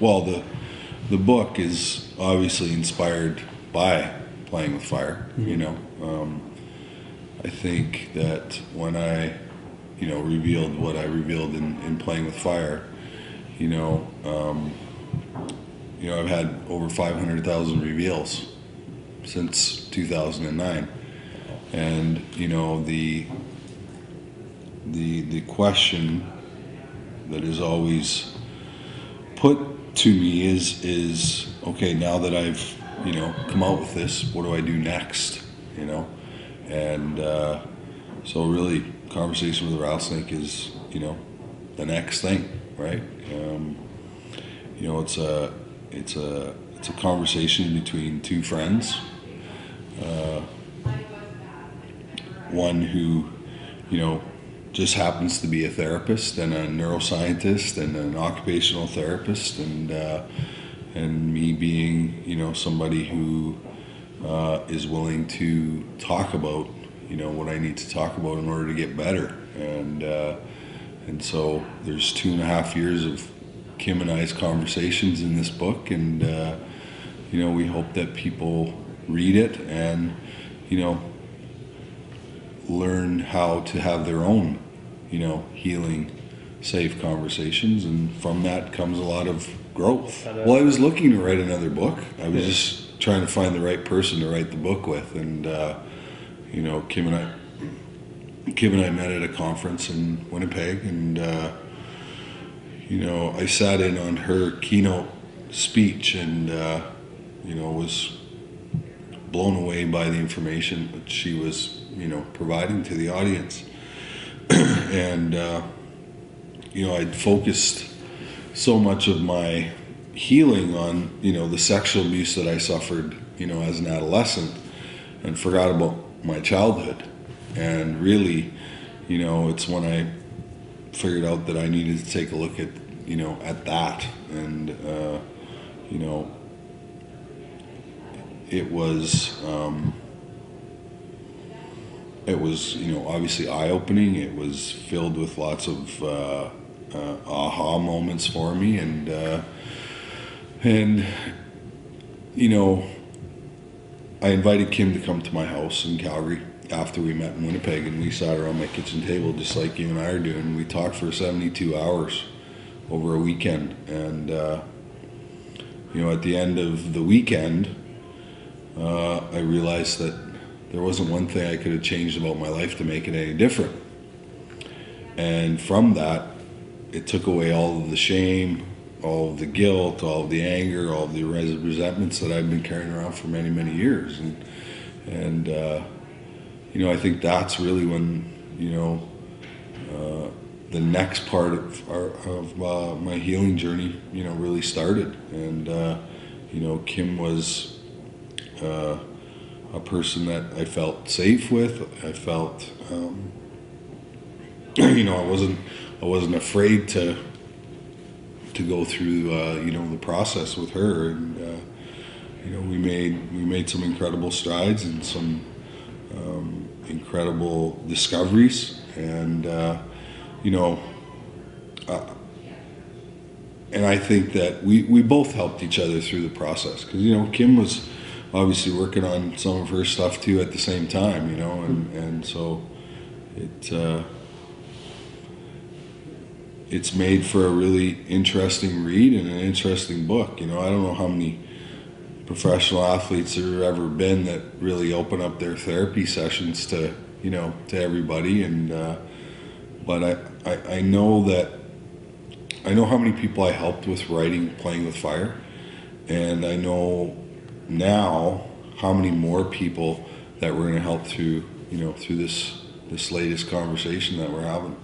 Well, the book is obviously inspired by playing with fire. Mm-hmm. You know, I think that when I, revealed what I revealed in playing with fire, you know, I've had over 500,000 reveals since 2009, and the question that is always put to me is okay, now that I've come out with this, what do I do next? And so really, conversation with the rattlesnake is the next thing, right? It's a conversation between two friends, one who just happens to be a therapist and a neuroscientist and an occupational therapist, and me being somebody who is willing to talk about what I need to talk about in order to get better, and so there's 2.5 years of Kim and I's conversations in this book, and we hope that people read it and learn how to have their own healing, safe conversations, and from that comes a lot of growth. Well, I was looking to write another book. I was just trying to find the right person to write the book with, and Kim and I met at a conference in Winnipeg, and I sat in on her keynote speech, and was blown away by the information that she was providing to the audience. And I'd focused so much of my healing on the sexual abuse that I suffered as an adolescent, and forgot about my childhood. And really, it's when I figured out that I needed to take a look at at that, and it was obviously eye-opening. It was filled with lots of aha moments for me, and I invited Kim to come to my house in Calgary after we met in Winnipeg, and we sat around my kitchen table just like you and I are doing. We talked for 72 hours over a weekend, and at the end of the weekend, I realized that there wasn't one thing I could have changed about my life to make it any different. And from that, it took away all of the shame, all of the guilt, all of the anger, all of the resentments that I've been carrying around for many, many years. And I think that's really when the next part of my healing journey really started. And Kim was a person that I felt safe with. I felt I wasn't afraid to go through the process with her, and we made some incredible strides and some incredible discoveries, and and I think that we both helped each other through the process, because Kim was obviously working on some of her stuff too at the same time, and so it's made for a really interesting read and an interesting book. I don't know how many professional athletes there have ever been that really open up their therapy sessions to everybody, and but I know how many people I helped with writing Playing with Fire, and I know now how many more people that we're going to help through through this latest conversation that we're having.